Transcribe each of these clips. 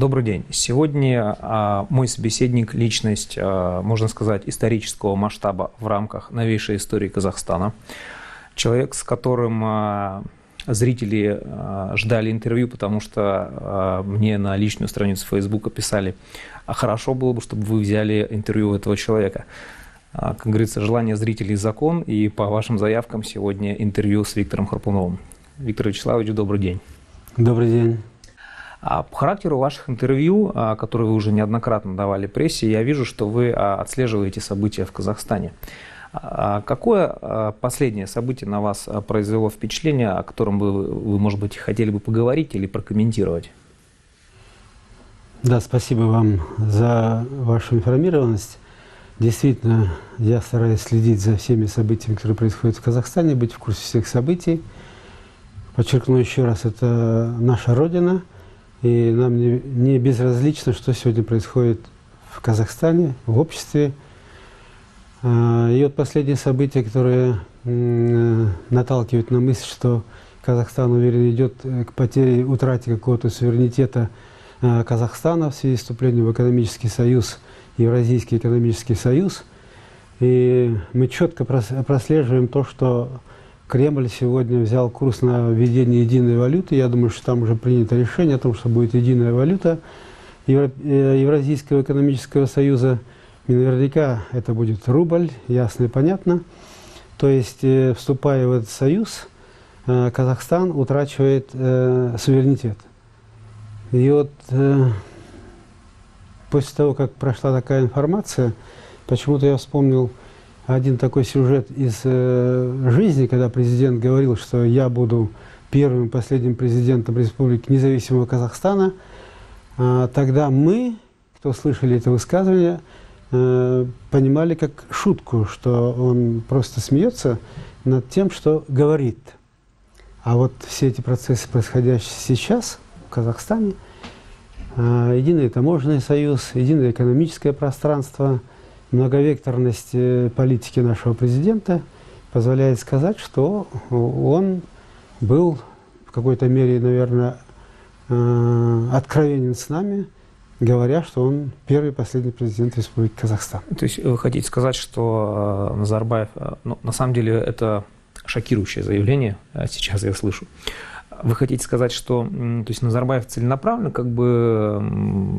Добрый день. Сегодня мой собеседник – личность, можно сказать, исторического масштаба в рамках новейшей истории Казахстана. Человек, с которым зрители ждали интервью, потому что мне на личную страницу Фейсбука писали: хорошо было бы, чтобы вы взяли интервью у этого человека. Как говорится, желание зрителей – закон, и по вашим заявкам сегодня интервью с Виктором Харпуновым. Виктор Вячеславович, добрый день. Добрый день. По характеру ваших интервью, которые вы уже неоднократно давали прессе, я вижу, что вы отслеживаете события в Казахстане. Какое последнее событие на вас произвело впечатление, о котором вы, может быть, хотели бы поговорить или прокомментировать? Да, спасибо вам за вашу информированность. Действительно, я стараюсь следить за всеми событиями, которые происходят в Казахстане, быть в курсе всех событий. Подчеркну еще раз, это наша Родина. И нам не безразлично, что сегодня происходит в Казахстане, в обществе. И вот последние события, которые наталкивают на мысль, что Казахстан, уверен, идет к потере, утрате какого-то суверенитета Казахстана в связи с вступлением в экономический союз, Евразийский экономический союз. И мы четко прослеживаем то, что Кремль сегодня взял курс на введение единой валюты. Я думаю, что там уже принято решение о том, что будет единая валюта Евразийского экономического союза. И наверняка это будет рубль, ясно и понятно. То есть, вступая в этот союз, Казахстан утрачивает суверенитет. И вот после того, как прошла такая информация, почему-то я вспомнил один такой сюжет из жизни, когда президент говорил, что я буду первым и последним президентом Республики Независимого Казахстана. Тогда мы, кто слышали это высказывание, понимали как шутку, что он просто смеется над тем, что говорит. А вот все эти процессы, происходящие сейчас в Казахстане, единый таможенный союз, единое экономическое пространство, многовекторность политики нашего президента позволяет сказать, что он был в какой-то мере, наверное, откровенен с нами, говоря, что он первый и последний президент Республики Казахстан. То есть вы хотите сказать, что Назарбаев, на самом деле это шокирующее заявление, сейчас я слышу. Вы хотите сказать, что то есть Назарбаев целенаправленно, как бы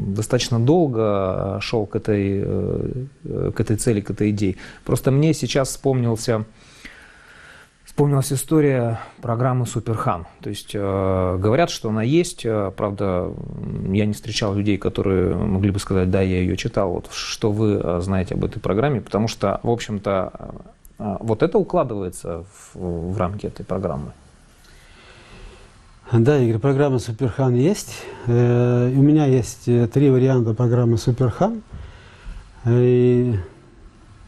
достаточно долго шел к этой цели, к этой идее. Просто мне сейчас вспомнилась история программы «Суперхан». То есть говорят, что она есть, правда, я не встречал людей, которые могли бы сказать: да, я ее читал. Вот что вы знаете об этой программе, потому что, в общем-то, вот это укладывается в рамки этой программы. Да, Игорь, программа «Суперхан» есть. У меня есть 3 варианта программы «Суперхан». И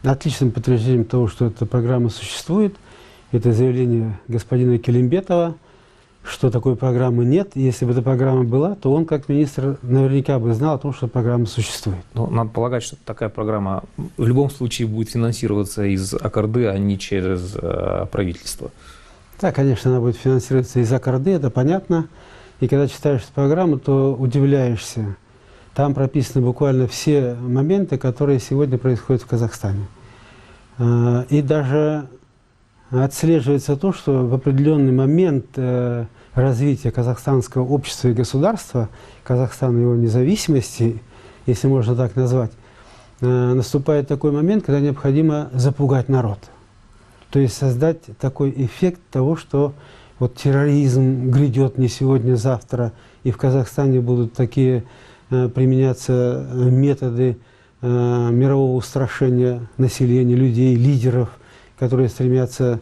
отличным подтверждением того, что эта программа существует, это заявление господина Келимбетова, что такой программы нет. И если бы эта программа была, то он, как министр, наверняка бы знал о том, что программа существует. Но надо полагать, что такая программа в любом случае будет финансироваться из АКРД, а не через правительство. Да, конечно, она будет финансироваться из АКРД, это понятно. И когда читаешь эту программу, то удивляешься. Там прописаны буквально все моменты, которые сегодня происходят в Казахстане. И даже отслеживается то, что в определенный момент развития казахстанского общества и государства, Казахстана и его независимости, если можно так назвать, наступает такой момент, когда необходимо запугать народ. То есть создать такой эффект того, что вот терроризм грядет не сегодня, а завтра, и в Казахстане будут такие применяться методы мирового устрашения населения, людей, лидеров, которые стремятся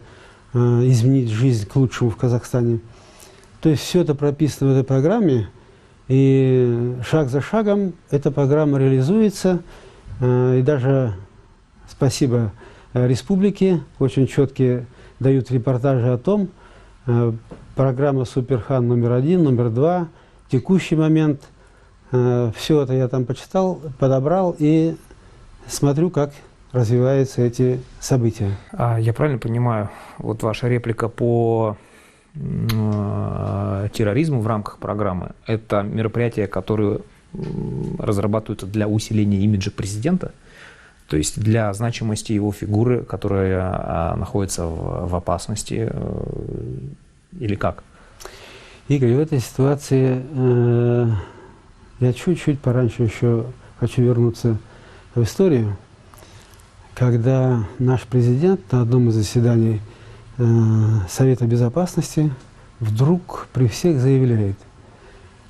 изменить жизнь к лучшему в Казахстане. То есть все это прописано в этой программе, и шаг за шагом эта программа реализуется, и даже спасибо республики очень четкие дают репортажи о том, программа «Суперхан» номер 1, номер 2, текущий момент. Все это я там почитал, подобрал и смотрю, как развиваются эти события. Я правильно понимаю, вот ваша реплика по терроризму в рамках программы – это мероприятия, которые разрабатываются для усиления имиджа президента, то есть для значимости его фигуры, которая находится в опасности, или как? Игорь, в этой ситуации я чуть-чуть пораньше еще хочу вернуться в историю, когда наш президент на одном из заседаний Совета Безопасности вдруг при всех заявляет: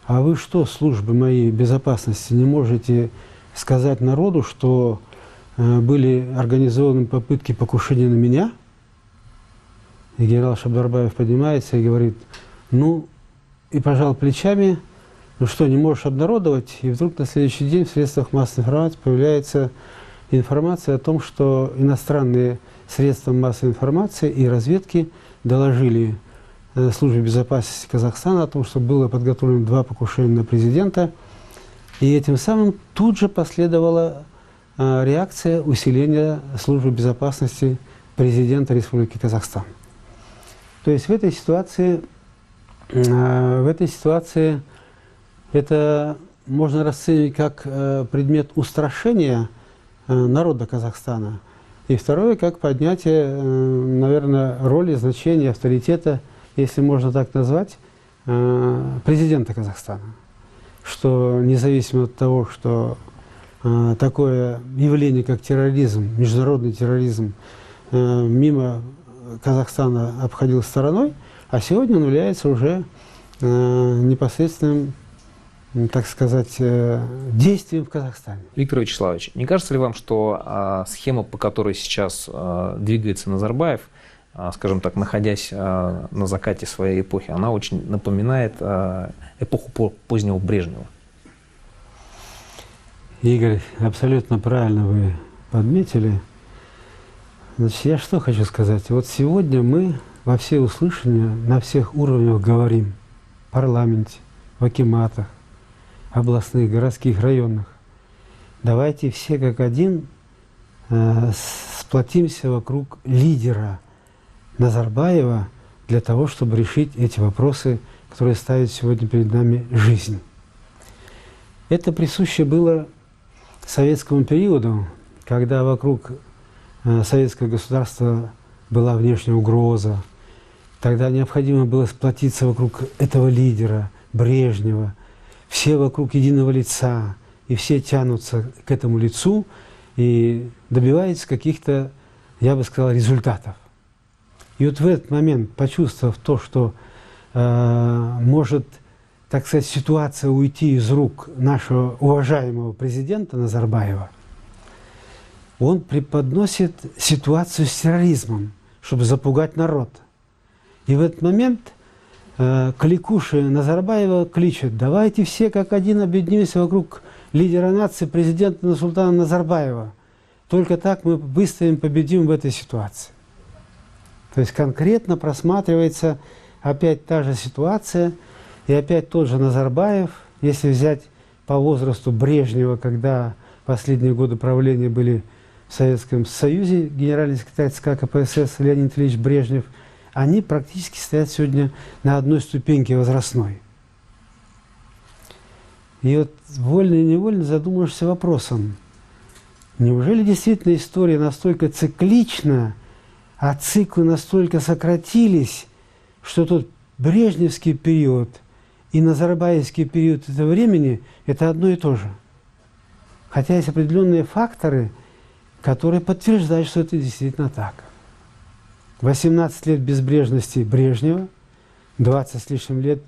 а вы что, службы моей безопасности, не можете сказать народу, что были организованы попытки покушения на меня? И генерал Шабдарбаев поднимается и говорит: ну, и пожал плечами, ну что, не можешь обнародовать? И вдруг на следующий день в средствах массовой информации появляется информация о том, что иностранные средства массовой информации и разведки доложили Службе безопасности Казахстана о том, что было подготовлено 2 покушения на президента. И этим самым тут же последовала реакция усиления Службы безопасности президента Республики Казахстан. То есть в этой ситуации это можно расценивать как предмет устрашения народа Казахстана. И второе, как поднятие, наверное, роли, значения, авторитета, если можно так назвать, президента Казахстана. Что независимо от того, что такое явление, как терроризм, международный терроризм, мимо Казахстана обходил стороной, а сегодня он является уже непосредственным, так сказать, действием в Казахстане. Виктор Вячеславович, не кажется ли вам, что схема, по которой сейчас двигается Назарбаев, скажем так, находясь на закате своей эпохи, она очень напоминает эпоху позднего Брежнева? Игорь, абсолютно правильно вы подметили. Значит, я что хочу сказать. Вот сегодня мы во всеуслышание на всех уровнях говорим: в парламенте, в акиматах, областных, городских, районных. Давайте все как один сплотимся вокруг лидера Назарбаева для того, чтобы решить эти вопросы, которые ставит сегодня перед нами жизнь. Это присуще было советскому периоду, когда вокруг советского государства была внешняя угроза. Тогда необходимо было сплотиться вокруг этого лидера, Брежнева. Все вокруг единого лица, и все тянутся к этому лицу и добиваются каких-то, я бы сказал, результатов. И вот в этот момент, почувствовав то, что может, так сказать, ситуация уйти из рук нашего уважаемого президента Назарбаева, он преподносит ситуацию с терроризмом, чтобы запугать народ. И в этот момент кликуши Назарбаева кличут: давайте все как один объединимся вокруг лидера нации, президента Нурсултана Назарбаева. Только так мы выстоим, победим в этой ситуации. То есть конкретно просматривается опять та же ситуация, и опять тот же Назарбаев, если взять по возрасту Брежнева, когда последние годы правления были в Советском Союзе, генеральный секретарь ЦК КПСС Леонид Ильич Брежнев, они практически стоят сегодня на одной ступеньке возрастной. И вот вольно и невольно задумаешься вопросом: неужели действительно история настолько циклична, а циклы настолько сократились, что тот брежневский период и назарбаевский период этого времени – это одно и то же? Хотя есть определенные факторы, которые подтверждают, что это действительно так. 18 лет безбрежности Брежнева, 20 с лишним лет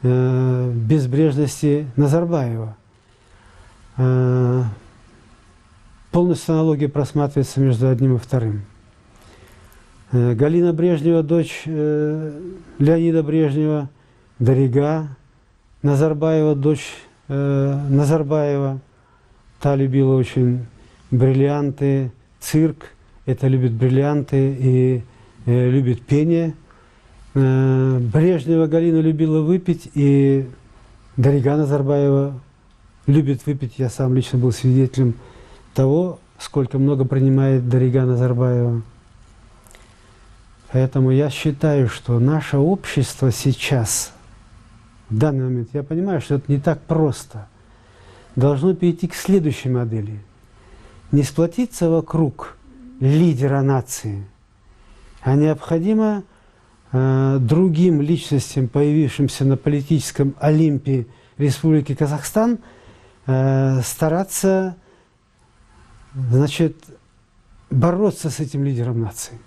безбрежности Назарбаева. Полностью аналогия просматривается между одним и вторым. Галина Брежнева, дочь Леонида Брежнева, Дарига Назарбаева, дочь Назарбаева. Та любила очень бриллианты, цирк, это любит бриллианты и любит пение. Брежнева Галина любила выпить, и Дарига Назарбаева любит выпить. Я сам лично был свидетелем того, сколько много принимает Дарига Назарбаева. Поэтому я считаю, что наше общество сейчас, в данный момент, я понимаю, что это не так просто, должно перейти к следующей модели. Не сплотиться вокруг лидера нации, а необходимо другим личностям, появившимся на политическом Олимпе Республики Казахстан, стараться, значит, бороться с этим лидером нации.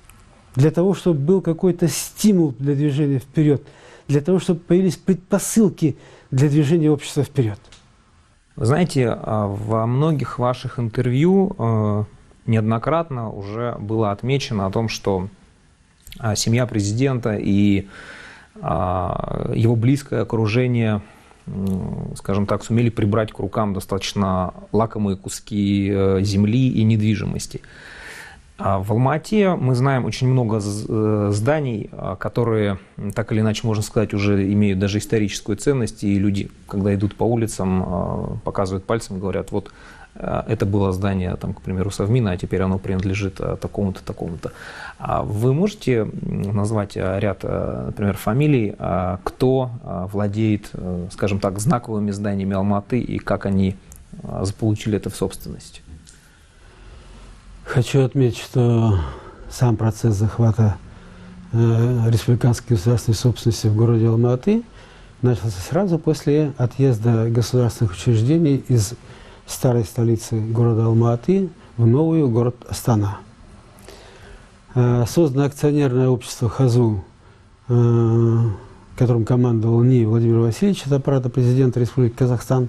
Для того, чтобы был какой-то стимул для движения вперед, для того, чтобы появились предпосылки для движения общества вперед. Вы знаете, во многих ваших интервью неоднократно уже было отмечено о том, что семья президента и его близкое окружение, скажем так, сумели прибрать к рукам достаточно лакомые куски земли и недвижимости. В Алма-Ате мы знаем очень много зданий, которые, так или иначе, можно сказать, уже имеют даже историческую ценность, и люди, когда идут по улицам, показывают пальцем и говорят, вот это было здание, там, к примеру, Совмина, а теперь оно принадлежит такому-то, такому-то. Вы можете назвать ряд, например, фамилий, кто владеет, скажем так, знаковыми зданиями Алма-Аты и как они заполучили это в собственность? Хочу отметить, что сам процесс захвата республиканской государственной собственности в городе Алма-Аты начался сразу после отъезда государственных учреждений из старой столицы города Алма-Аты в новую город Астана. Создано акционерное общество «Хазу», которым командовал НИИ Владимир Васильевич от аппарата президента Республики Казахстан.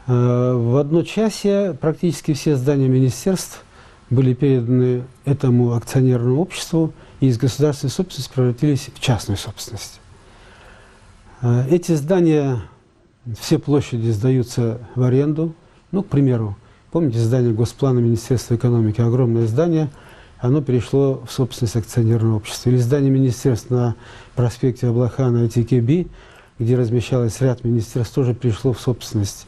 В одночасье практически все здания министерств были переданы этому акционерному обществу и из государственной собственности превратились в частную собственность. Эти здания, все площади сдаются в аренду. Ну, к примеру, помните здание Госплана Министерства экономики, огромное здание, оно перешло в собственность акционерного общества. Или здание министерств на проспекте Аблахана Айтикеби, где размещалось ряд министерств, тоже перешло в собственность.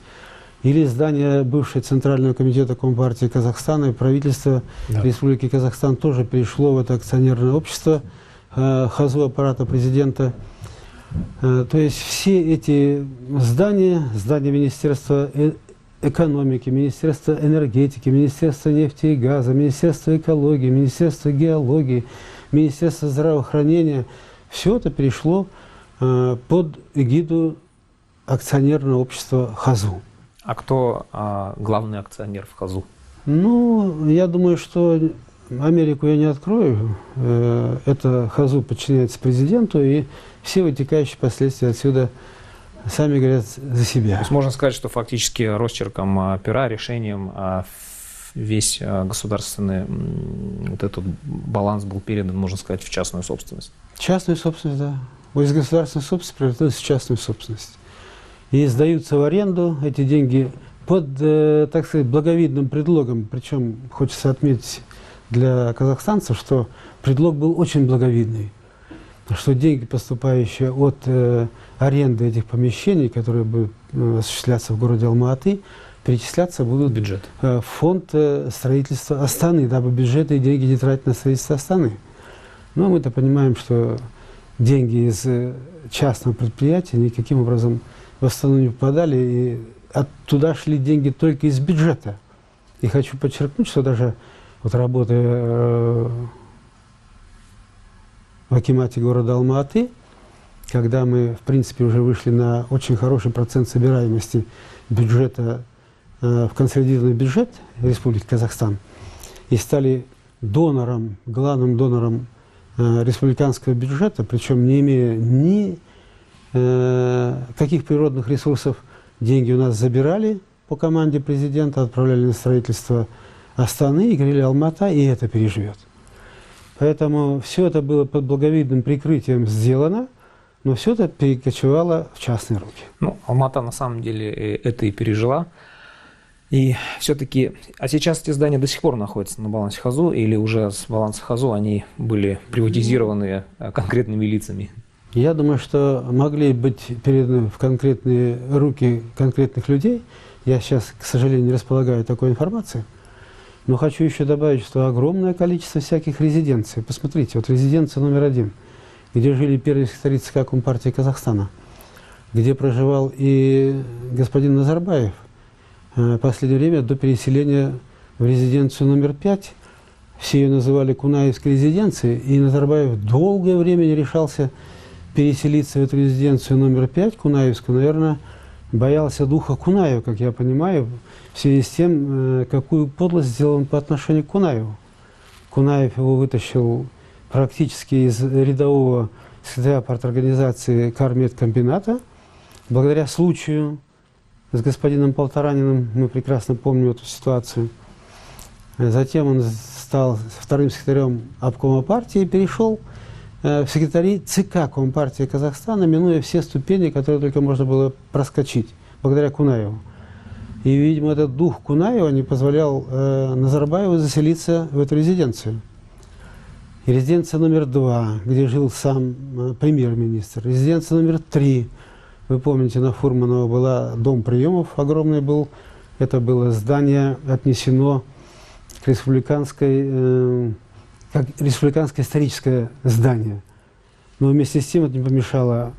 Или здание бывшего Центрального комитета Компартии Казахстана и правительства Республики Казахстан тоже перешло в это акционерное общество ХАЗУ аппарата президента. То есть все эти здания, здания Министерства экономики, Министерства энергетики, Министерства нефти и газа, Министерства экологии, Министерства геологии, Министерства здравоохранения, все это перешло под эгиду акционерного общества ХАЗУ. А кто главный акционер в ХАЗУ? Ну, я думаю, что Америку я не открою. Это ХАЗУ подчиняется президенту, и все вытекающие последствия отсюда сами говорят за себя. То есть можно сказать, что фактически росчерком пера, решением весь государственный вот этот баланс был передан, можно сказать, в частную собственность. Частную собственность, да. Вот из государственной собственности превратилась в частную собственность. И сдаются в аренду эти деньги под, так сказать, благовидным предлогом. Причем хочется отметить для казахстанцев, что предлог был очень благовидный. Что деньги, поступающие от аренды этих помещений, которые будут осуществляться в городе Алма-Аты, перечисляться будут в бюджет. В фонд строительства Астаны, дабы бюджеты и деньги не тратить на строительство Астаны. Но мы-то понимаем, что деньги из частного предприятия никаким образом в Астану не попадали, и оттуда шли деньги только из бюджета. И хочу подчеркнуть, что даже вот работая в акимате города Алма-Аты, когда мы, в принципе, уже вышли на очень хороший процент собираемости бюджета в консолидированный бюджет Республики Казахстан и стали донором, главным донором республиканского бюджета, причем не имея ни каких природных ресурсов, деньги у нас забирали по команде президента, отправляли на строительство Астаны и говорили, Алма-Ата и это переживет. Поэтому все это было под благовидным прикрытием сделано, но все это перекочевало в частные руки. Ну, Алма-Ата на самом деле это и пережила. И все-таки, а сейчас эти здания до сих пор находятся на балансе ХАЗУ, или уже с баланса ХАЗУ они были приватизированы конкретными лицами? Я думаю, что могли быть переданы в конкретные руки конкретных людей. Я сейчас, к сожалению, не располагаю такой информацией. Но хочу еще добавить, что огромное количество всяких резиденций. Посмотрите, вот резиденция номер 1, где жили первые секретари ЦК Компартии Казахстана, где проживал и господин Назарбаев, в последнее время до переселения в резиденцию номер 5. Все ее называли Кунаевской резиденцией, и Назарбаев долгое время не решался переселиться в эту резиденцию номер 5, Кунаевскую. Наверное, боялся духа Кунаева, как я понимаю, в связи с тем, какую подлость сделал он по отношению к Кунаеву. Кунаев его вытащил практически из рядового секретаря парторганизации Кармедкомбината. Благодаря случаю с господином Полтораниным, мы прекрасно помним эту ситуацию. Затем он стал вторым секретарем обкома партии и перешел в секретари ЦК Компартии Казахстана, минуя все ступени, которые только можно было проскочить, благодаря Кунаеву. И, видимо, этот дух Кунаева не позволял Назарбаеву заселиться в эту резиденцию. И резиденция номер 2, где жил сам премьер-министр. Резиденция номер 3, вы помните, на Фурманова была дом приемов огромный был. Это было здание отнесено к республиканской, как республиканское историческое здание. Но вместе с тем это не помешало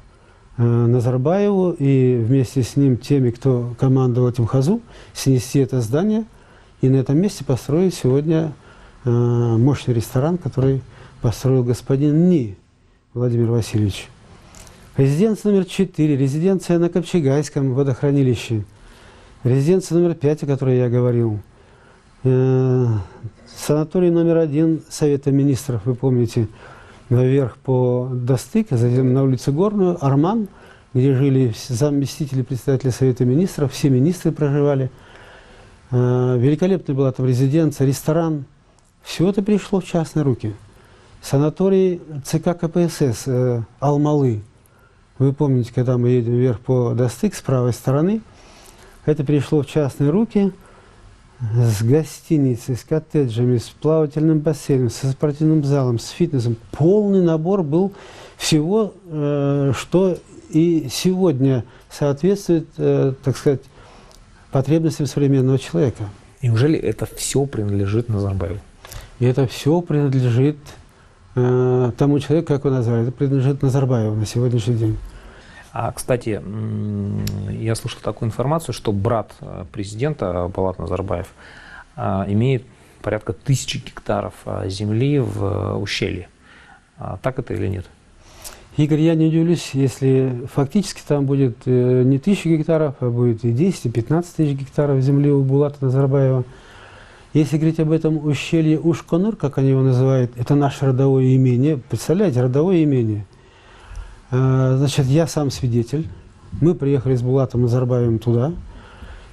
Назарбаеву и вместе с ним теми, кто командовал этим ХАЗУ, снести это здание и на этом месте построить сегодня мощный ресторан, который построил господин Ни Владимир Васильевич. Резиденция номер 4, резиденция на Копчегайском водохранилище. Резиденция номер 5, о которой я говорил. Санаторий номер 1 Совета министров, вы помните, наверх по Достык, а затем на улицу Горную, Арман, где жили заместители председателя Совета министров, все министры проживали. Великолепная была там резиденция, ресторан. Все это перешло в частные руки. Санаторий ЦК КПСС Алмалы. Вы помните, когда мы едем вверх по Достык с правой стороны, это перешло в частные руки с гостиницей, с коттеджами, с плавательным бассейном, со спортивным залом, с фитнесом. Полный набор был всего, что и сегодня соответствует, так сказать, потребностям современного человека. Неужели это все принадлежит Назарбаеву? И это все принадлежит тому человеку, как вы назвали, это принадлежит Назарбаеву на сегодняшний день. А, кстати, я слышал такую информацию, что брат президента Болат Назарбаев имеет порядка 1000 гектаров земли в ущелье. Так это или нет? Игорь, я не удивлюсь, если фактически там будет не 1000 гектаров, а будет и 10, и 15 тысяч гектаров земли у Булата Назарбаева. Если говорить об этом ущелье Ушконур, как они его называют, это наше родовое имение. Представляете, родовое имение. Значит, я сам свидетель. Мы приехали с Булатом Назарбаевым туда,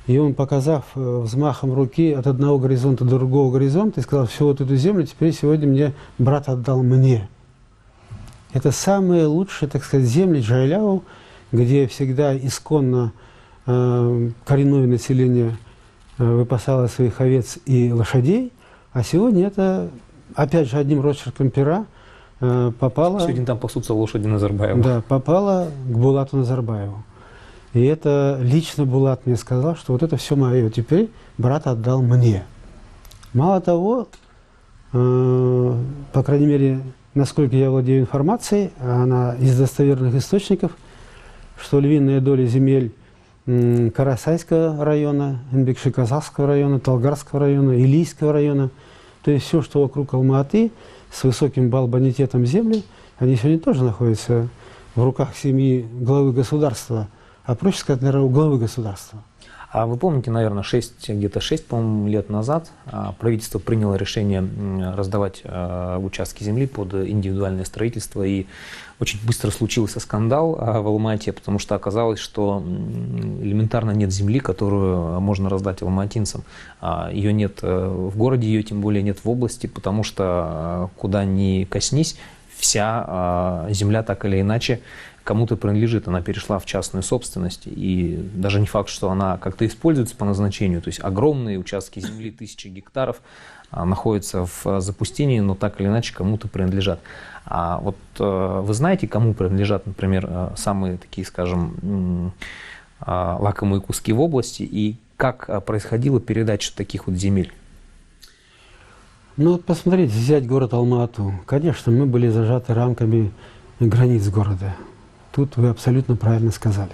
и он, показав взмахом руки от одного горизонта до другого горизонта, и сказал: все, вот эту землю теперь сегодня мне брат отдал мне. Это самые лучшие, так сказать, земли Джайляу, где всегда исконно коренное население выпасало своих овец и лошадей, а сегодня это, опять же, одним росчерком пера попало... Сегодня там пасутся лошади Назарбаева. Да, попало к Булату Назарбаеву. И это лично Булат мне сказал, что вот это все мое, теперь брат отдал мне. Мало того, по крайней мере, насколько я владею информацией, она из достоверных источников, что львиная доля земель Карасайского района, Энбекши-Казахского района, Талгарского района, Илийского района, то есть все, что вокруг Алма-Аты, с высоким балл-бонитетом земли, они сегодня тоже находятся в руках семьи главы государства, а проще сказать, наверное, у главы государства. А вы помните, наверное, где-то 6, по-моему, лет назад правительство приняло решение раздавать участки земли под индивидуальное строительство, и очень быстро случился скандал в Алма-Ате, потому что оказалось, что элементарно нет земли, которую можно раздать алматинцам. Ее нет в городе, ее тем более нет в области, потому что куда ни коснись, вся земля так или иначе кому-то принадлежит, она перешла в частную собственность, и даже не факт, что она как-то используется по назначению, то есть огромные участки земли, 1000 гектаров, находятся в запустении, но так или иначе кому-то принадлежат. А вот вы знаете, кому принадлежат, например, самые такие, скажем, лакомые куски в области, и как происходила передача таких вот земель? Ну вот посмотрите, взять город Алма-Ату. Конечно, мы были зажаты рамками границ города. Тут вы абсолютно правильно сказали.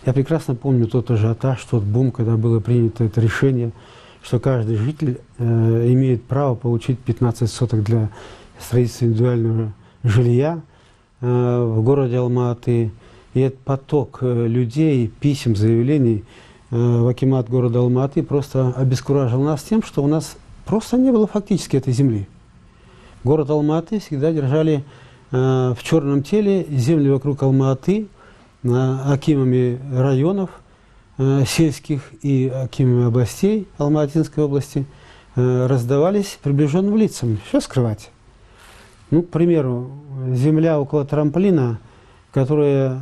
Я прекрасно помню тот ажиотаж, тот бум, когда было принято это решение, что каждый житель имеет право получить 15 соток для строительства индивидуального жилья в городе Алма-Аты. И этот поток людей, писем, заявлений в акимат города Алма-Аты просто обескуражил нас тем, что у нас просто не было фактически этой земли. Город Алма-Аты всегда держали в черном теле земли вокруг Алма-Аты акимами районов сельских и акимами областей Алма-Атинской области раздавались приближенным лицам. Что скрывать? Ну, к примеру, земля около трамплина, которая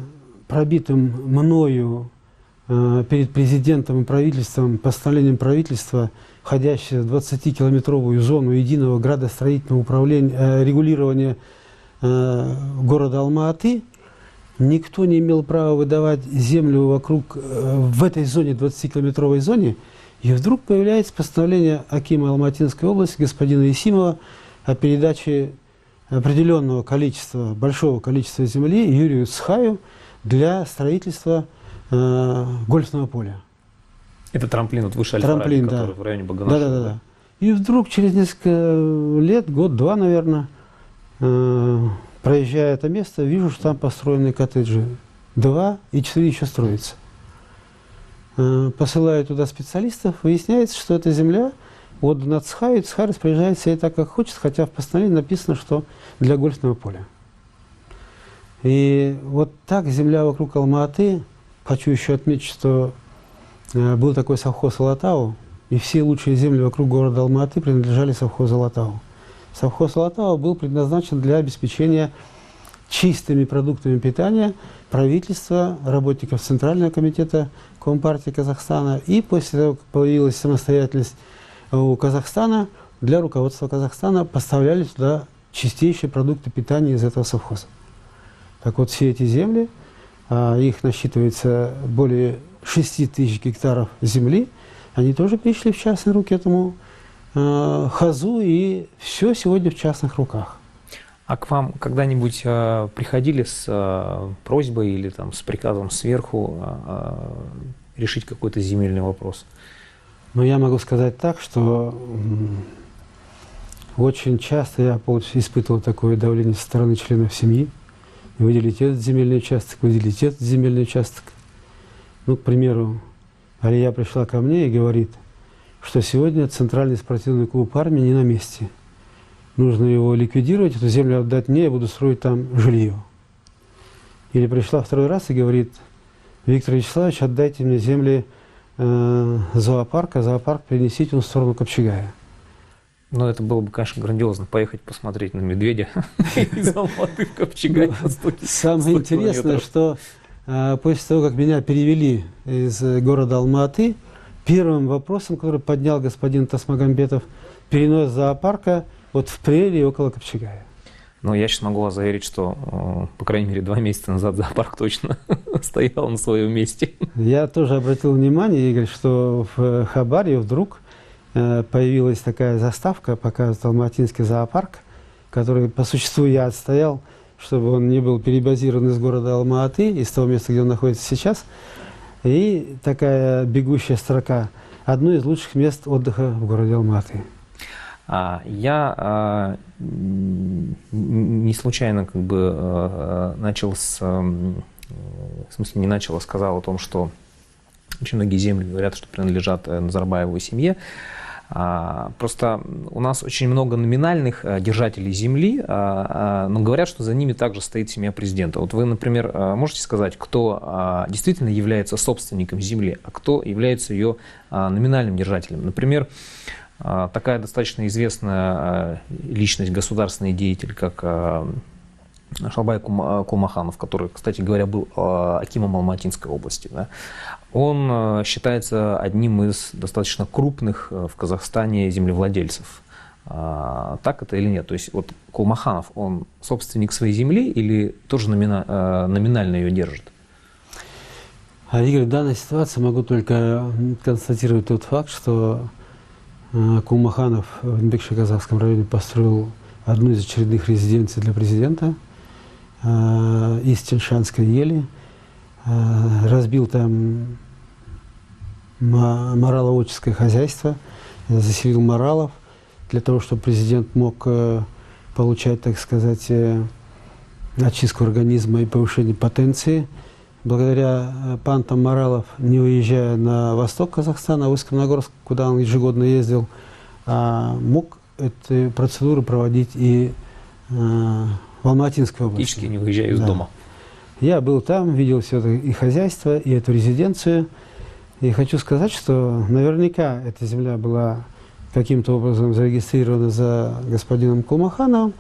пробитым мною перед президентом и правительством, постановлением правительства, входящая в 20-километровую зону единого градостроительного управления, регулирования города Алма-Аты, никто не имел права выдавать землю вокруг, в этой зоне, 20-километровой зоне, и вдруг появляется постановление акима Алма-Атинской области господина Есимова о передаче определенного количества, большого количества земли Юрию Цхаю для строительства гольфного поля. Это трамплин, вот выше Альфа-Раби, который в районе Баганашева. Да. И вдруг через несколько лет, год-два, наверное, проезжая это место, вижу, что там построены коттеджи. 2 и 4 еще строятся. Посылаю туда специалистов, выясняется, что эта земля отдана Цхаю, и Цхай распоряжается ей так, как хочет, хотя в постановлении написано, что для гольфного поля. И вот так земля вокруг Алма-Аты, хочу еще отметить, что был такой совхоз Алатау, и все лучшие земли вокруг города Алма-Аты принадлежали совхозу Алатау. Совхоз Алатау был предназначен для обеспечения чистыми продуктами питания правительства, работников Центрального комитета Компартии Казахстана. И после того, как появилась самостоятельность у Казахстана, для руководства Казахстана поставлялись туда чистейшие продукты питания из этого совхоза. Так вот, все эти земли, их насчитывается более 6 тысяч гектаров земли, они тоже пришли в частные руки этому хазу, и все сегодня в частных руках. А к вам когда-нибудь приходили с просьбой или там, с приказом сверху решить какой-то земельный вопрос? Но я могу сказать так, что очень часто я испытывал такое давление со стороны членов семьи. Выделить этот земельный участок, выделить этот земельный участок. Ну, к примеру, Алия пришла ко мне и говорит, что сегодня Центральный спортивный клуб армии не на месте. Нужно его ликвидировать, эту землю отдать мне, я буду строить там жилье. Или пришла второй раз и говорит, Виктор Вячеславович, отдайте мне земли зоопарка, зоопарк перенесите в сторону Копчегая. Ну, это было бы, конечно, грандиозно, поехать посмотреть на медведя из Алматы в Копчегай. Самое интересное, что после того, как меня перевели из города Алма-Аты, первым вопросом, который поднял господин Тасмагамбетов, перенос зоопарка вот в прерии около Копчегая. Но я сейчас могу вас заверить, что, по крайней мере, 2 месяца назад зоопарк точно стоял на своем месте. Я тоже обратил внимание, Игорь, что в Хабаре вдруг появилась такая заставка, показывает Алматинский зоопарк, который по существу я отстоял, чтобы он не был перебазирован из города Алма-Аты, из того места, где он находится сейчас. И такая бегущая строка – одно из лучших мест отдыха в городе Алма-Аты. Я не случайно начал в смысле не начал, а сказал о том, что очень многие земли говорят, что принадлежат Назарбаевой семье. Просто у нас очень много номинальных держателей земли, но говорят, что за ними также стоит семья президента. Вот вы, например, можете сказать, кто действительно является собственником земли, а кто является ее номинальным держателем? Например, такая достаточно известная личность, государственный деятель, как Шалбай Кулмаханов, который, кстати говоря, был акимом Алматинской области, да, он считается одним из достаточно крупных в Казахстане землевладельцев. Так это или нет? То есть вот Кулмаханов, он собственник своей земли или тоже номинально ее держит? Игорь, в данной ситуации могу только констатировать тот факт, что Кулмаханов в Бекши-Казахском районе построил одну из очередных резиденций для президента из Тяньшанской ели. разбил там мораловодческое хозяйство, заселил моралов, для того, чтобы президент мог получать, так сказать, очистку организма и повышение потенции. Благодаря пантам моралов, не уезжая на восток Казахстана, в Усть-Каменогорск, куда он ежегодно ездил, мог эту процедуру проводить и в Алматинской области. Практически не выезжая из дома. Я был там, видел все это и хозяйство, и эту резиденцию. И хочу сказать, что наверняка эта земля была каким-то образом зарегистрирована за господином Кулмахановым,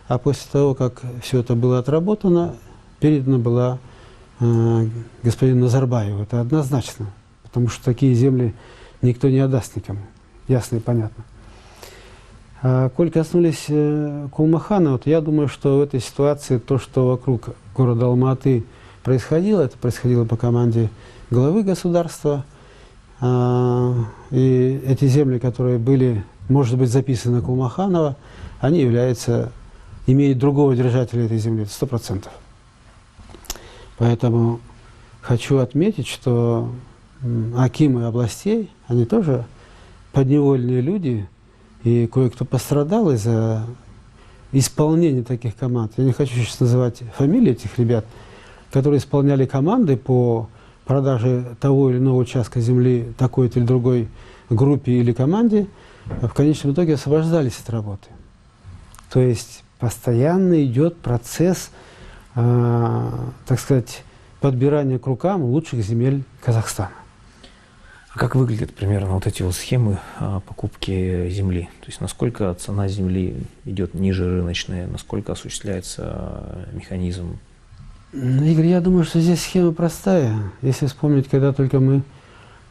а после того, как все это было отработано, передана была господину Назарбаеву. Это однозначно, потому что такие земли никто не отдаст никому. Ясно и понятно. А коль коснулись Кулмаханова, то я думаю, что в этой ситуации то, что вокруг города Алматы происходило, это происходило по команде главы государства. И эти земли, которые были, может быть, записаны на Кулмаханова, они имеют другого держателя этой земли, 100%. Поэтому хочу отметить, что акимы областей, они тоже подневольные люди, и кое-кто пострадал из-за исполнения таких команд. Я не хочу сейчас называть фамилии этих ребят, которые исполняли команды по продаже того или иного участка земли такой-то или другой группе или команде, в конечном итоге освобождались от работы. То есть постоянно идет процесс, так сказать, подбирания к рукам лучших земель Казахстана. А как выглядят примерно вот эти вот схемы покупки земли? То есть насколько цена земли идет ниже рыночной, насколько осуществляется механизм? Игорь, я думаю, что здесь схема простая. Если вспомнить, когда только мы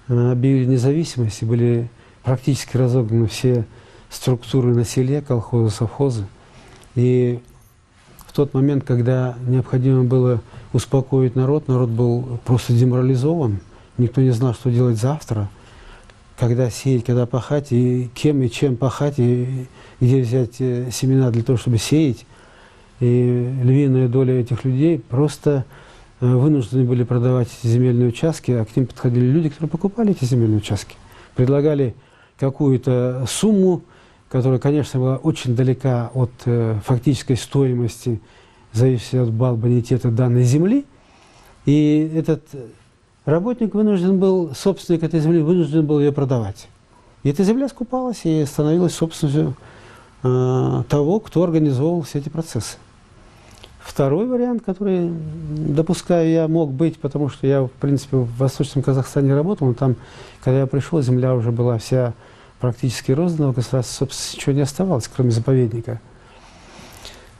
объявили независимость, и были практически разогнаны все структуры на селе, колхозы, совхозы. И в тот момент, когда необходимо было успокоить народ, народ был просто деморализован. Никто не знал, что делать завтра, когда сеять, когда пахать, и кем и чем пахать, и где взять семена для того, чтобы сеять. И львиная доля этих людей просто вынуждены были продавать эти земельные участки, а к ним подходили люди, которые покупали эти земельные участки. Предлагали какую-то сумму, которая, конечно, была очень далека от фактической стоимости, зависит от балл-бонитета данной земли. И этот работник вынужден был, собственник этой земли, вынужден был ее продавать. И эта земля скупалась и становилась собственностью того, кто организовывал все эти процессы. Второй вариант, который, допускаю, я мог быть, потому что я, в принципе, в Восточном Казахстане работал, но там, когда я пришел, земля уже была вся практически роздана, в государстве, собственно, ничего не оставалось, кроме заповедника.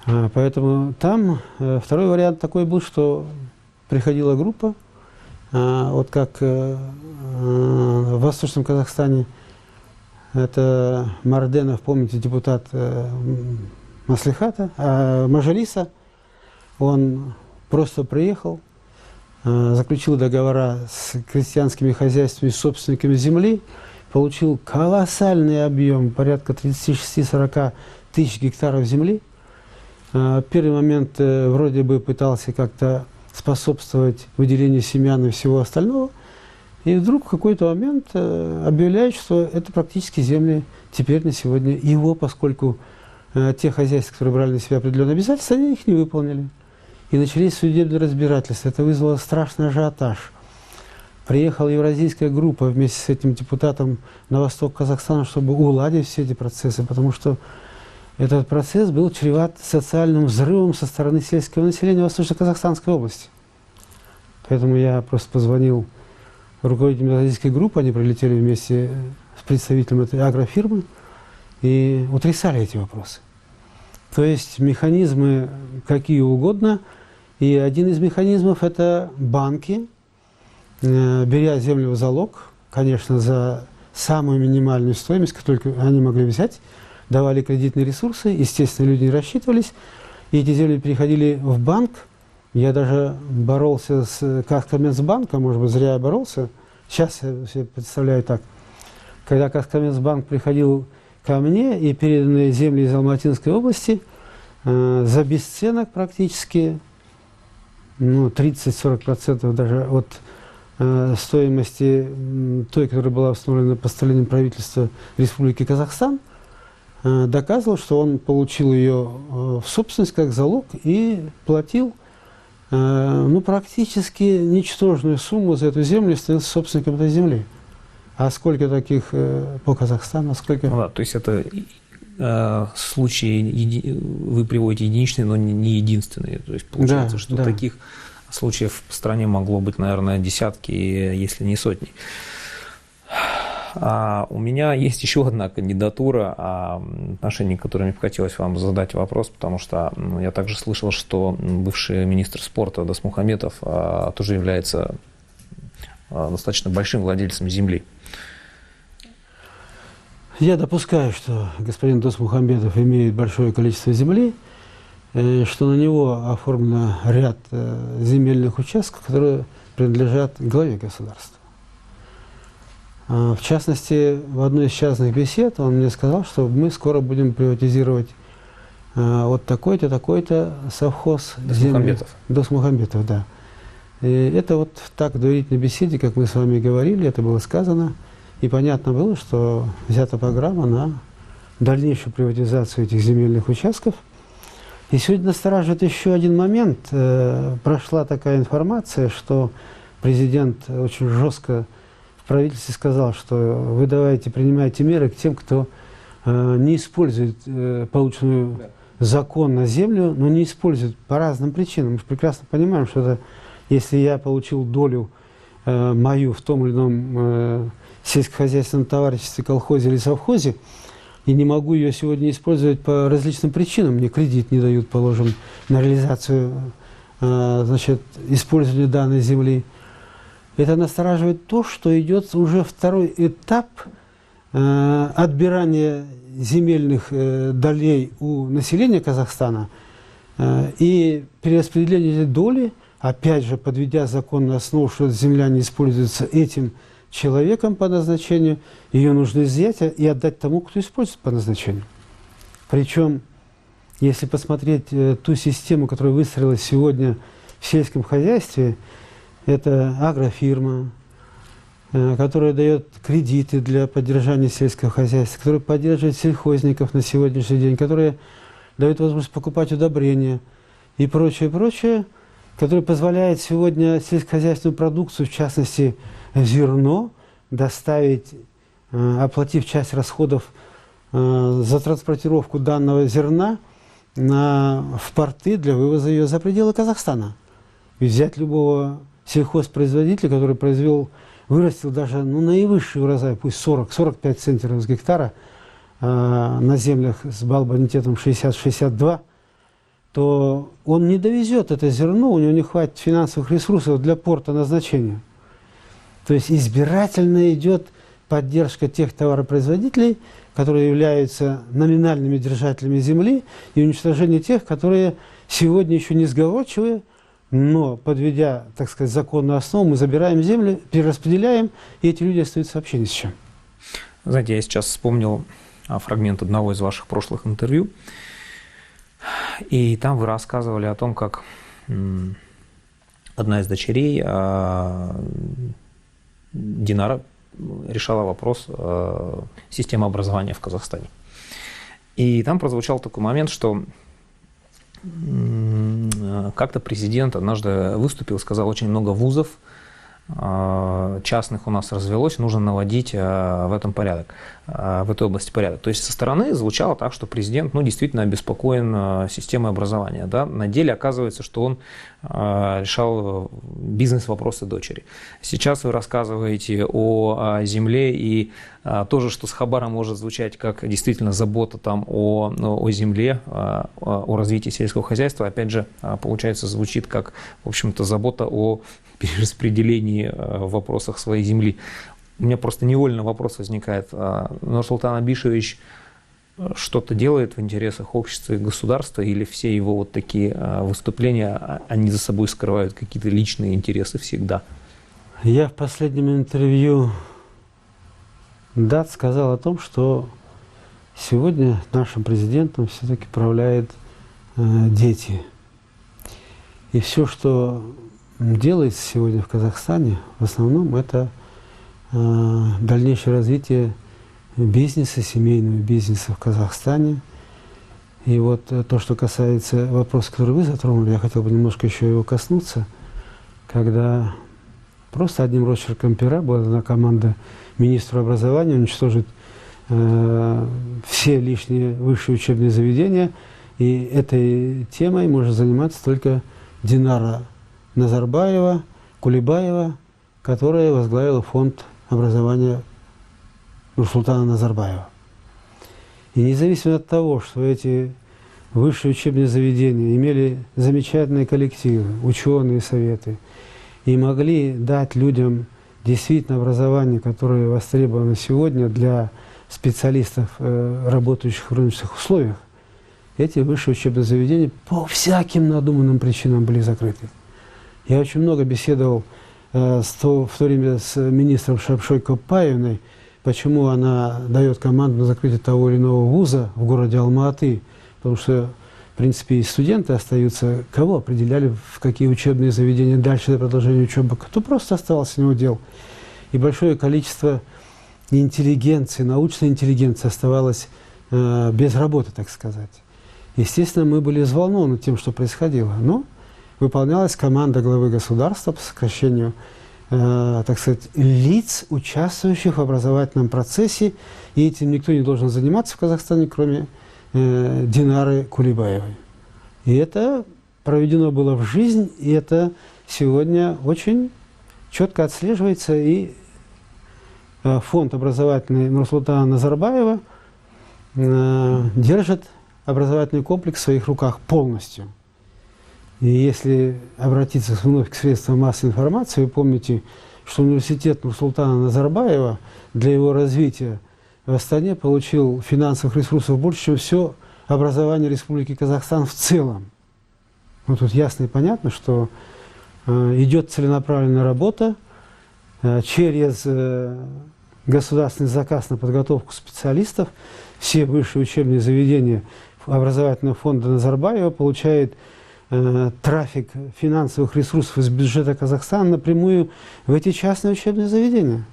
Поэтому там второй вариант такой был, что приходила группа, вот как в Восточном Казахстане, это Марденов, помните, депутат Маслихата, Мажилиса, он просто приехал, заключил договора с крестьянскими хозяйствами, с собственниками земли, получил колоссальный объем, порядка 36-40 тысяч гектаров земли. В первый момент вроде бы пытался как-то способствовать выделению семян и всего остального. И вдруг в какой-то момент объявляют, что это практически земли теперь на сегодня его, поскольку те хозяйства, которые брали на себя определенные обязательства, они их не выполнили. И начались судебные разбирательства. Это вызвало страшный ажиотаж. Приехала евразийская группа вместе с этим депутатом на восток Казахстана, чтобы уладить все эти процессы, потому что этот процесс был чреват социальным взрывом со стороны сельского населения Восточно-Казахстанской области. Поэтому я просто позвонил руководителям евразийской группы, они прилетели вместе с представителем этой агрофирмы и утрясали эти вопросы. То есть механизмы какие угодно, и один из механизмов – это банки, беря землю в залог, конечно, за самую минимальную стоимость, которую они могли взять, давали кредитные ресурсы, естественно, люди не рассчитывались, и эти земли переходили в банк. Я даже боролся с Казкоммерцбанком, может быть, зря я боролся, сейчас я себе представляю так. Когда Казкоммерцбанк приходил ко мне, и переданные земли из Алматинской области за бесценок практически 30-40% даже от стоимости той, которая была установлена постановлением правительства Республики Казахстан, доказывал, что он получил ее в собственность как залог и платил практически ничтожную сумму за эту землю и становился собственником этой земли. А сколько таких по Казахстану? Сколько? Да, то есть это случаи, вы приводите единичные, но не единственные. То есть получается, что таких случаев в стране могло быть, наверное, десятки, если не сотни. У меня есть еще одна кандидатура, в отношении которой мне хотелось вам задать вопрос, потому что я также слышал, что бывший министр спорта Досмухамбетов тоже является достаточно большим владельцем земли. Я допускаю, что господин Досмухамбетов имеет большое количество земли, что на него оформлено ряд земельных участков, которые принадлежат главе государства. В частности, в одной из частных бесед он мне сказал, что мы скоро будем приватизировать вот такой-то, такой-то совхоз земли. Досмухамбетов, да. И это вот так в доверительной беседе, как мы с вами говорили, это было сказано. И понятно было, что взята программа на дальнейшую приватизацию этих земельных участков. И сегодня настораживает еще один момент. Прошла такая информация, что президент очень жестко в правительстве сказал, что вы давайте принимайте меры к тем, кто не использует полученную законно землю, но не использует по разным причинам. Мы же прекрасно понимаем, что это, если я получил долю мою в том или ином сельскохозяйственном товариществе, колхозе или совхозе, и не могу ее сегодня использовать по различным причинам. Мне кредит не дают, положим, на реализацию использования данной земли. Это настораживает то, что идет уже второй этап отбирания земельных долей у населения Казахстана и перераспределения этой доли, опять же, подведя законную основу, что земля не используется этим человеком по назначению, ее нужно изъять и отдать тому, кто использует по назначению. Причем, если посмотреть ту систему, которая выстроилась сегодня в сельском хозяйстве, это агрофирма, которая дает кредиты для поддержания сельского хозяйства, которая поддерживает сельхозников на сегодняшний день, которая дает возможность покупать удобрения и прочее, прочее, которая позволяет сегодня сельскохозяйственную продукцию, в частности, зерно, доставить, оплатив часть расходов за транспортировку данного зерна в порты для вывоза ее за пределы Казахстана. И взять любого сельхозпроизводителя, который вырастил даже наивысший урожай, пусть 40-45 центнеров с гектара на землях с балл-бонитетом 60-62, то он не довезет это зерно, у него не хватит финансовых ресурсов для порта назначения. То есть избирательно идет поддержка тех товаропроизводителей, которые являются номинальными держателями земли, и уничтожение тех, которые сегодня еще не сговорчивые, но, подведя, так сказать, законную основу, мы забираем землю, перераспределяем, и эти люди остаются вообще ни с чем. Знаете, я сейчас вспомнил фрагмент одного из ваших прошлых интервью, и там вы рассказывали о том, как одна из дочерей Динара решала вопрос системы образования в Казахстане. И там прозвучал такой момент, что как-то президент однажды выступил, сказал, очень много вузов частных у нас развелось, нужно наводить в этом порядок, в этой области порядок. То есть со стороны звучало так, что президент действительно обеспокоен системой образования. Да? На деле оказывается, что он решал бизнес-вопросы дочери. Сейчас вы рассказываете о земле, и тоже, что с Хабара может звучать как действительно забота там о земле, о развитии сельского хозяйства. Опять же, получается, звучит как, в общем-то, забота о перераспределении в вопросах своей земли. У меня просто невольно вопрос возникает. Нурсултан Абишевич что-то делает в интересах общества и государства, или все его вот такие выступления, они за собой скрывают какие-то личные интересы всегда? Я в последнем интервью сказал о том, что сегодня нашим президентом все-таки управляют дети. И все, что делается сегодня в Казахстане, в основном это дальнейшее развитие бизнеса, семейного бизнеса в Казахстане. И вот то, что касается вопроса, который вы затронули, я хотел бы немножко еще его коснуться, когда просто одним росчерком пера была дана команда министру образования уничтожить все лишние высшие учебные заведения, и этой темой может заниматься только Динара Назарбаева, Кулибаева, которая возглавила фонд образования Нурсултана Назарбаева. И независимо от того, что эти высшие учебные заведения имели замечательные коллективы, ученые советы, и могли дать людям действительно образование, которое востребовано сегодня для специалистов, работающих в рыночных условиях, эти высшие учебные заведения по всяким надуманным причинам были закрыты. Я очень много беседовал в то время с министром Шапшой Копаевной, почему она дает команду на закрытие того или иного вуза в городе Алма-Аты, потому что, в принципе, и студенты остаются, кого определяли, в какие учебные заведения дальше для продолжения учебы, кто просто оставался неудел. И большое количество интеллигенции, научной интеллигенции оставалось без работы, так сказать. Естественно, мы были взволнованы тем, что происходило. Но выполнялась команда главы государства по сокращению, так сказать, лиц, участвующих в образовательном процессе. И этим никто не должен заниматься в Казахстане, кроме Динары Кулибаевой. И это проведено было в жизнь, и это сегодня очень четко отслеживается. И фонд образовательный Нурсултана Назарбаева держит образовательный комплекс в своих руках полностью. И если обратиться вновь к средствам массовой информации, вы помните, что университет Нурсултана Назарбаева для его развития в Астане получил финансовых ресурсов больше, чем все образование Республики Казахстан в целом. Ну, тут ясно и понятно, что идет целенаправленная работа через государственный заказ на подготовку специалистов. Все высшие учебные заведения образовательного фонда Назарбаева получают трафик финансовых ресурсов из бюджета Казахстана напрямую в эти частные учебные заведения.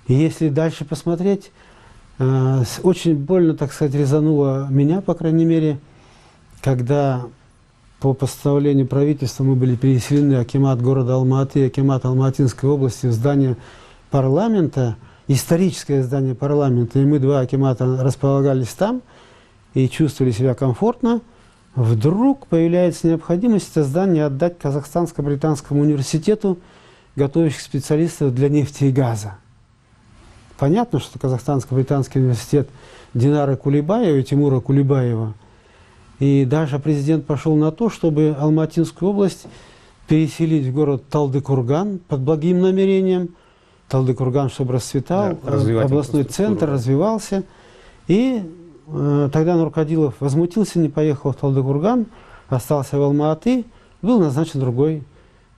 И если дальше посмотреть, очень больно, так сказать, резануло меня, по крайней мере, когда по постановлению правительства мы были переселены акимат города Алма-Аты и акимат Алма-Атинской области в здание парламента, историческое здание парламента, и мы, два акимата, располагались там и чувствовали себя комфортно. Вдруг появляется необходимость это здание отдать Казахстанско-британскому университету, готовящих специалистов для нефти и газа. Понятно, что Казахстанско-британский университет Динары Кулибаева и Тимура Кулибаева. И даже президент пошел на то, чтобы Алма-Атинскую область переселить в город Талдыкурган под благим намерением. Талдыкурган, чтобы расцветал, да, областной центр развивался. И тогда Нуркадилов возмутился, не поехал в Талдыкурган, остался в Алма-Аты, был назначен другой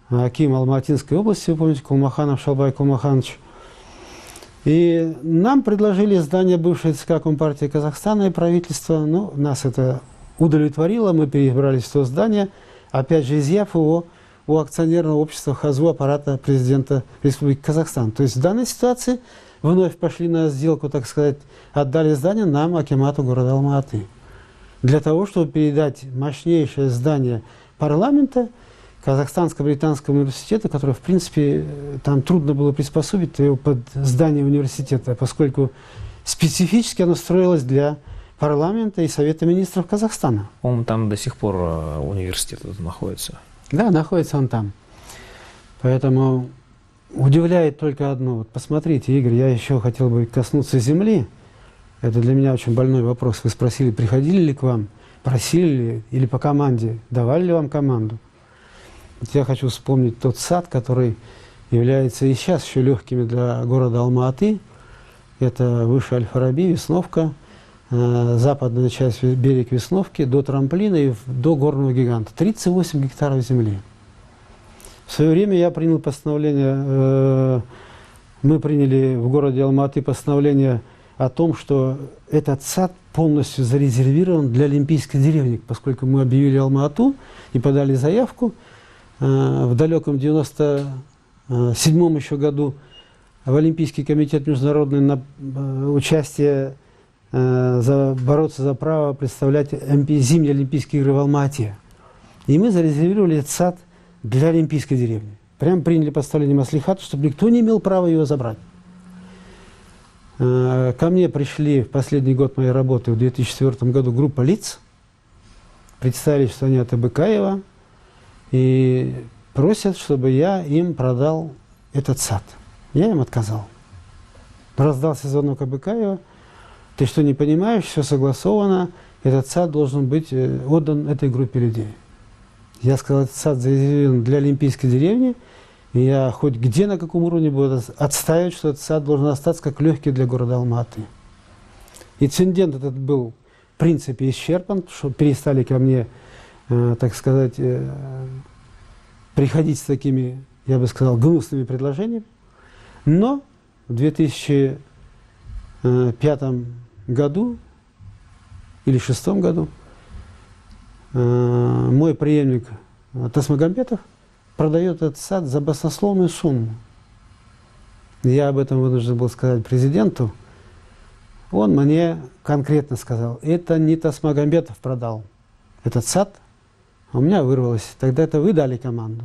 аким Алма-Атинской области, вы помните, Кулмаханов Шалбай Кулмаханович. И нам предложили здание бывшей ЦК Компартии Казахстана и правительства. Ну, нас это удовлетворило, мы перебрались в то здание, опять же изъяв его у акционерного общества ХАЗУ аппарата президента Республики Казахстан. То есть в данной ситуации вновь пошли на сделку, так сказать, отдали здание нам, акимату города Алма-Аты. Для того, чтобы передать мощнейшее здание парламента Казахстанско-британскому университету, которое, в принципе, там трудно было приспособить его под здание университета, поскольку специфически оно строилось для парламента и Совета министров Казахстана. Он там до сих пор университет находится. Да, находится он там. Поэтому удивляет только одно. Вот посмотрите, Игорь, я еще хотел бы коснуться земли. Это для меня очень больной вопрос. Вы спросили, приходили ли к вам, просили ли, или по команде, давали ли вам команду. Вот я хочу вспомнить тот сад, который является и сейчас еще легкими для города Алма-Аты. Это выше Аль-Фараби, Весновка, западная часть, берег Весновки, до трамплина и до горного гиганта. 38 гектаров земли. В свое время я принял постановление, мы приняли в городе Алма-Аты постановление о том, что этот сад полностью зарезервирован для Олимпийской деревни, поскольку мы объявили Алма-Ату и подали заявку. В далеком 97-м еще году в Олимпийский комитет международный на участие бороться за право представлять зимние Олимпийские игры в Алма-Ате. И мы зарезервировали этот сад для Олимпийской деревни. Прям приняли постановление маслихата, чтобы никто не имел права его забрать. Ко мне пришли в последний год моей работы, в 2004 году, группа лиц, представили, что они от Абыкаева, и просят, чтобы я им продал этот сад. Я им отказал. Раздался звонок Абыкаева: ты что, не понимаешь, все согласовано, этот сад должен быть отдан этой группе людей. Я сказал, этот сад зарезервирован для Олимпийской деревни, и я хоть где, на каком уровне буду отстаивать, что этот сад должен остаться как легкий для города Алма-Аты. Инцидент этот был в принципе исчерпан, что перестали ко мне, так сказать, приходить с такими, я бы сказал, гнусными предложениями. Но в 2005 году или 2006 году мой преемник Тасмагамбетов продает этот сад за баснословную сумму. Я об этом вынужден был сказать президенту. Он мне конкретно сказал: это не Тасмагамбетов продал этот сад, а у меня вырвалось. Тогда это вы дали команду.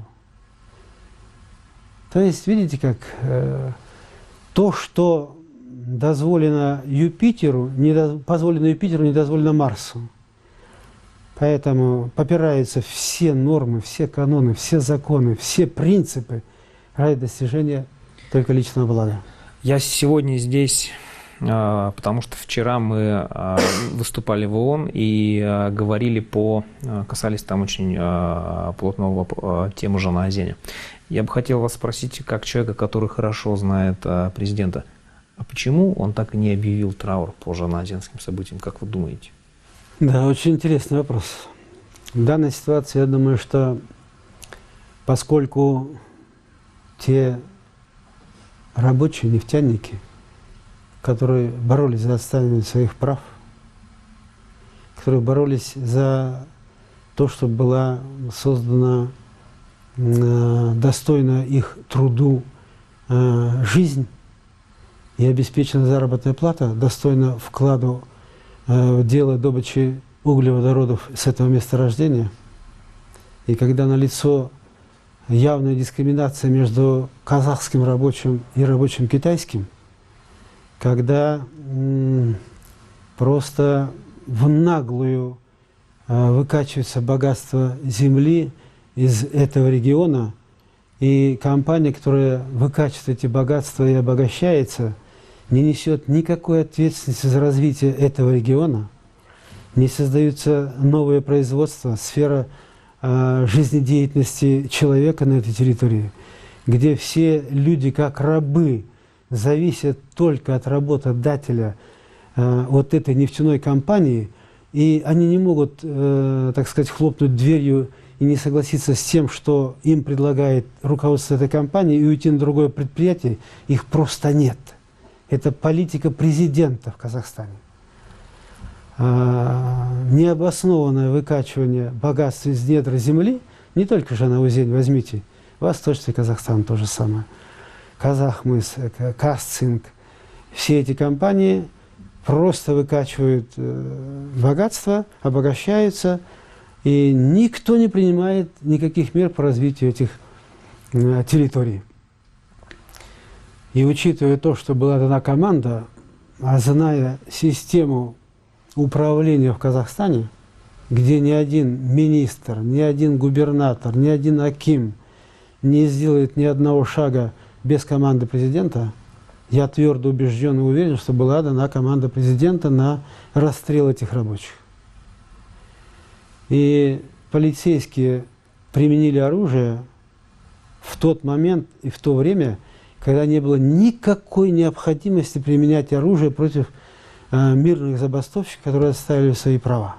То есть, видите, как то, что дозволено Юпитеру, позволено Юпитеру, не дозволено Марсу. Поэтому попираются все нормы, все каноны, все законы, все принципы ради достижения только личного блага. Я сегодня здесь, потому что вчера мы выступали в ООН и говорили касались там очень плотного темы Жана Азеня. Я бы хотел вас спросить, как человека, который хорошо знает президента, а почему он так и не объявил траур по жаноазенским событиям, как вы думаете? Да, очень интересный вопрос. В данной ситуации, я думаю, что поскольку те рабочие нефтяники, которые боролись за отстаивание своих прав, которые боролись за то, чтобы была создана достойная их труду жизнь и обеспечена заработная плата, достойна вкладу в дело добычи углеводородов с этого месторождения. И когда налицо явная дискриминация между казахским рабочим и рабочим китайским, когда просто в наглую выкачивается богатство земли из этого региона, и компания, которая выкачивает эти богатства и обогащается, не несет никакой ответственности за развитие этого региона, не создаются новые производства, сфера жизнедеятельности человека на этой территории, где все люди как рабы зависят только от работодателя, от этой нефтяной компании, и они не могут, так сказать, хлопнуть дверью и не согласиться с тем, что им предлагает руководство этой компании, и уйти на другое предприятие, их просто нет. Это политика президента в Казахстане. Необоснованное выкачивание богатств из недр земли, не только Жанаузень, возьмите, Восточный Казахстан то же самое, Казахмыс, Казцинк, все эти компании просто выкачивают богатство, обогащаются, и никто не принимает никаких мер по развитию этих территорий. И учитывая то, что была дана команда, а зная систему управления в Казахстане, где ни один министр, ни один губернатор, ни один аким не сделает ни одного шага без команды президента, я твердо убежден и уверен, что была дана команда президента на расстрел этих рабочих. И полицейские применили оружие в тот момент и в то время, когда не было никакой необходимости применять оружие против мирных забастовщиков, которые отстаивали свои права.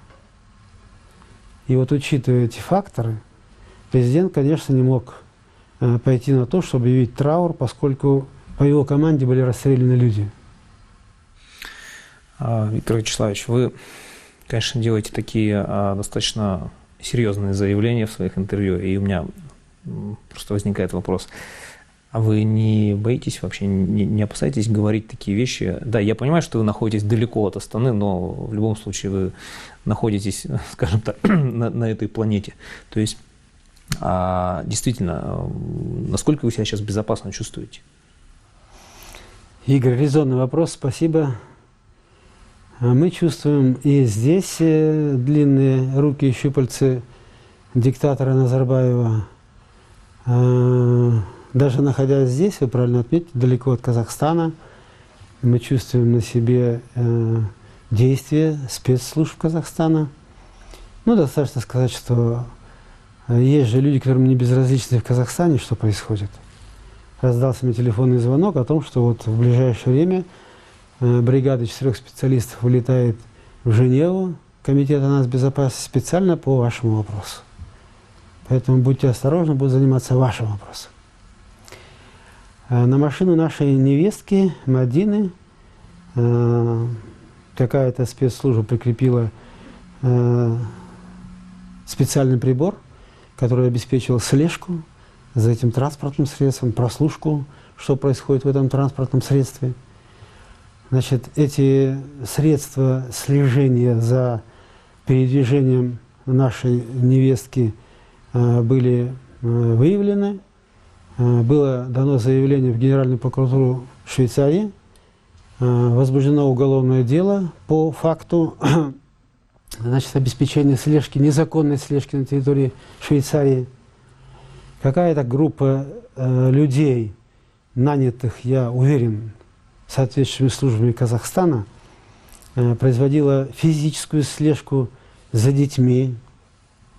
И вот, учитывая эти факторы, президент, конечно, не мог пойти на то, чтобы объявить траур, поскольку по его команде были расстреляны люди. Виктор Вячеславович, вы, конечно, делаете такие достаточно серьезные заявления в своих интервью, и у меня просто возникает вопрос. А вы не боитесь вообще, не опасаетесь говорить такие вещи? Да, я понимаю, что вы находитесь далеко от Астаны, но в любом случае вы находитесь, скажем так, на этой планете. То есть, действительно, насколько вы себя сейчас безопасно чувствуете? Игорь, резонный вопрос, спасибо. Мы чувствуем и здесь длинные руки и щупальцы диктатора Назарбаева. Даже находясь здесь, вы правильно отметили, далеко от Казахстана, мы чувствуем на себе действия спецслужб Казахстана. Ну, достаточно сказать, что есть же люди, которым не безразличны в Казахстане, что происходит. Раздался мне телефонный звонок о том, что вот в ближайшее время бригада 4 специалистов вылетает в Женеву, Комитет о нас безопасности, специально по вашему вопросу. Поэтому будьте осторожны, будут заниматься вашим вопросом. На машину нашей невестки Мадины какая-то спецслужба прикрепила специальный прибор, который обеспечивал слежку за этим транспортным средством, прослушку, что происходит в этом транспортном средстве. Значит, эти средства слежения за передвижением нашей невестки были выявлены. Было дано заявление в Генеральную прокуратуру Швейцарии. Возбуждено уголовное дело по факту обеспечения слежки, незаконной слежки на территории Швейцарии. Какая-то группа людей, нанятых, я уверен, соответствующими службами Казахстана, производила физическую слежку за детьми,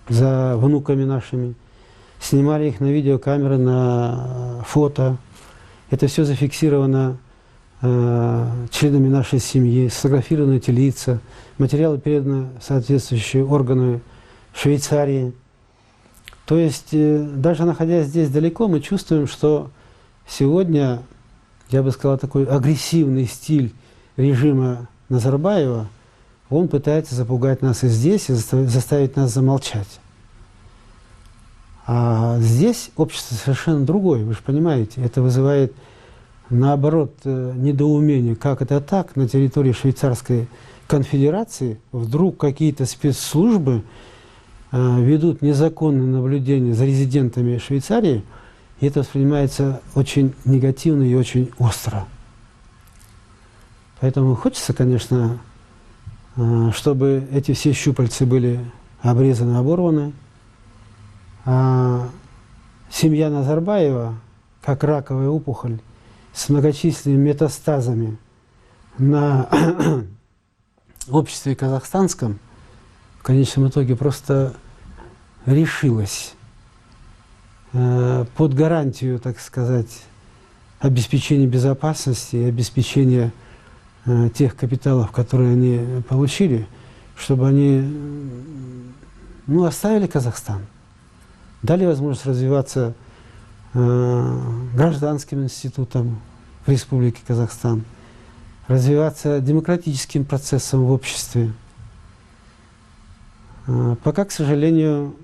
за внуками нашими. Снимали их на видеокамеры, на фото. Это все зафиксировано членами нашей семьи, сфотографированы эти лица. Материалы переданы в соответствующие органы Швейцарии. То есть, даже находясь здесь далеко, мы чувствуем, что сегодня, я бы сказал, такой агрессивный стиль режима Назарбаева, он пытается запугать нас и здесь, и заставить нас замолчать. А здесь общество совершенно другое, вы же понимаете. Это вызывает, наоборот, недоумение. Как это так? На территории Швейцарской конфедерации вдруг какие-то спецслужбы ведут незаконные наблюдения за резидентами Швейцарии, и это воспринимается очень негативно и очень остро. Поэтому хочется, конечно, чтобы эти все щупальцы были обрезаны, оборваны. А семья Назарбаева, как раковая опухоль, с многочисленными метастазами на обществе казахстанском, в конечном итоге просто решилась под гарантию, так сказать, обеспечения безопасности и обеспечения тех капиталов, которые они получили, чтобы они оставили Казахстан, дали возможность развиваться гражданским институтам в Республике Казахстан, развиваться демократическим процессом в обществе. Пока, к сожалению,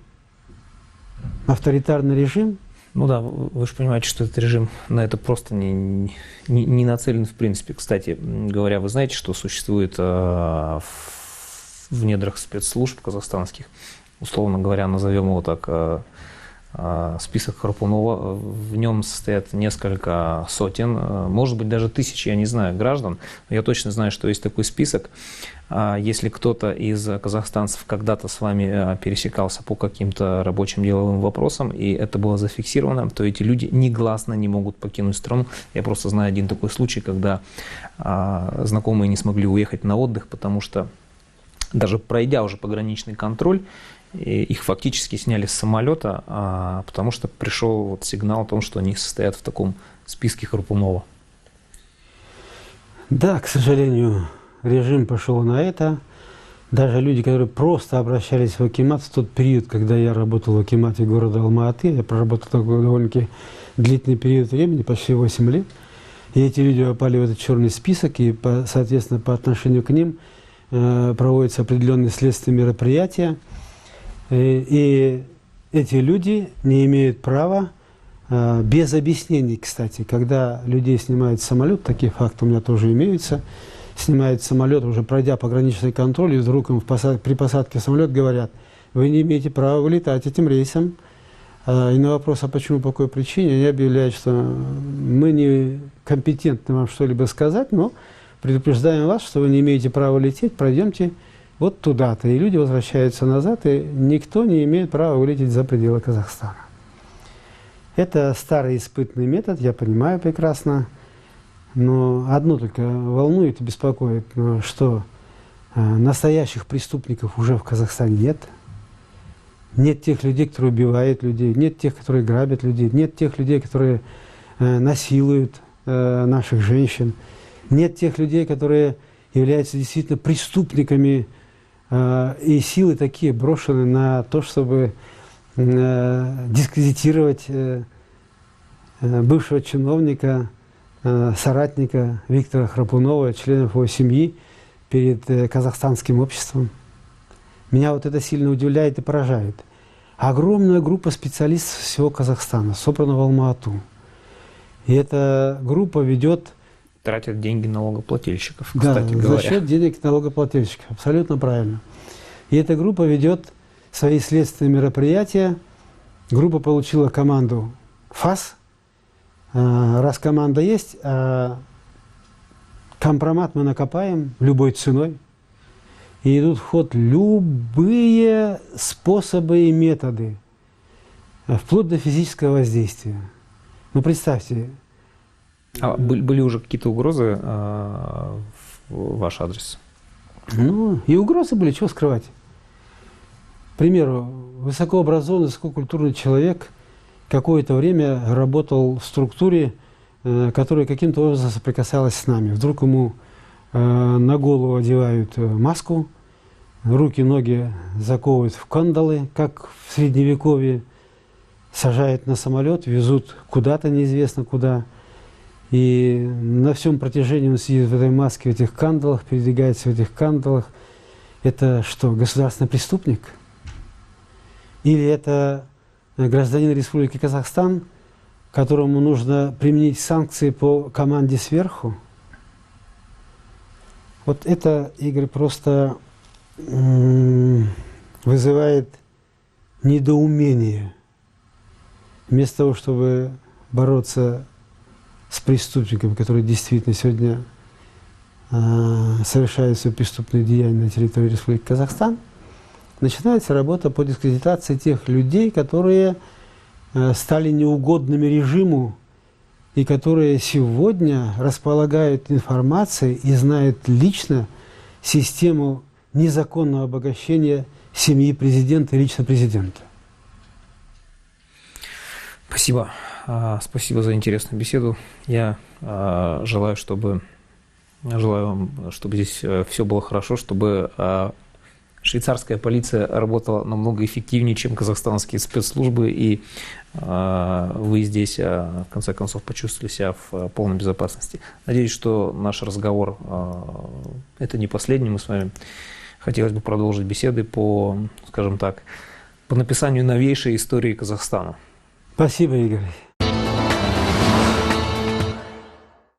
авторитарный режим. Ну да, вы же понимаете, что этот режим на это просто не нацелен в принципе. Кстати говоря, вы знаете, что существует в недрах спецслужб казахстанских, условно говоря, назовем его так, список Храпунова, в нем состоят несколько сотен, может быть даже тысяч, я не знаю, граждан. Я точно знаю, что есть такой список. Если кто-то из казахстанцев когда-то с вами пересекался по каким-то рабочим деловым вопросам, и это было зафиксировано, то эти люди негласно не могут покинуть страну. Я просто знаю один такой случай, когда знакомые не смогли уехать на отдых, потому что даже пройдя уже пограничный контроль, их фактически сняли с самолета, потому что пришел сигнал о том, что они состоят в таком списке Храпунова. Да, к сожалению, режим пошел на это. Даже люди, которые просто обращались в акимат в тот период, когда я работал в акимате города Алма-Аты, я проработал такой довольно-таки длительный период времени, почти 8 лет, И эти люди попали в этот черный список, и, соответственно, по отношению к ним проводятся определенные следственные мероприятия. И эти люди не имеют права, без объяснений, кстати, когда людей снимают самолет, такие факты у меня тоже имеются, снимают самолет, уже пройдя пограничный контроль, и вдруг им при посадке в самолет говорят: вы не имеете права вылетать этим рейсом. И на вопрос, а почему, по какой причине, они объявляют, что мы не компетентны вам что-либо сказать, но предупреждаем вас, что вы не имеете права лететь, пройдемте вот туда-то. И люди возвращаются назад, и никто не имеет права вылететь за пределы Казахстана. Это старый испытанный метод, я понимаю прекрасно, но одно только волнует и беспокоит, что настоящих преступников уже в Казахстане нет. Нет тех людей, которые убивают людей, нет тех, которые грабят людей, нет тех людей, которые насилуют наших женщин, нет тех людей, которые являются действительно преступниками, и силы такие брошены на то, чтобы дискредитировать бывшего чиновника, соратника Виктора Храпунова, членов его семьи перед казахстанским обществом. Меня вот это сильно удивляет и поражает. Огромная группа специалистов всего Казахстана собрана в Алма-Ату. И эта группа ведет... Тратят деньги налогоплательщиков, да, кстати говоря. за счет денег налогоплательщиков. Абсолютно правильно. И эта группа ведет свои следственные мероприятия. Группа получила команду ФАС. Раз команда есть, компромат мы накопаем любой ценой. И идут в ход любые способы и методы, вплоть до физического воздействия. Ну, представьте. А были уже какие-то угрозы в ваш адрес? Ну, и угрозы были, чего скрывать. К примеру, высокообразованный, высококультурный человек какое-то время работал в структуре, которая каким-то образом соприкасалась с нами. Вдруг ему на голову одевают маску, руки, ноги заковывают в кандалы, как в Средневековье, сажают на самолет, везут куда-то неизвестно куда. И на всем протяжении он сидит в этой маске, в этих кандалах, передвигается в этих кандалах. Это что, государственный преступник? Или это гражданин Республики Казахстан, которому нужно применить санкции по команде сверху? Вот это, Игорь, просто вызывает недоумение. Вместо того, чтобы бороться с преступником, который действительно сегодня совершает свои преступные деяния на территории Республики Казахстан, начинается работа по дискредитации тех людей, которые стали неугодными режиму и которые сегодня располагают информацией и знают лично систему незаконного обогащения семьи президента и лично президента. Спасибо. Спасибо за интересную беседу. Я желаю вам, чтобы здесь все было хорошо, чтобы швейцарская полиция работала намного эффективнее, чем казахстанские спецслужбы, и вы здесь, в конце концов, почувствовали себя в полной безопасности. Надеюсь, что наш разговор – это не последний. Мы с вами хотелось бы продолжить беседы по, скажем так, по написанию новейшей истории Казахстана. Спасибо, Игорь.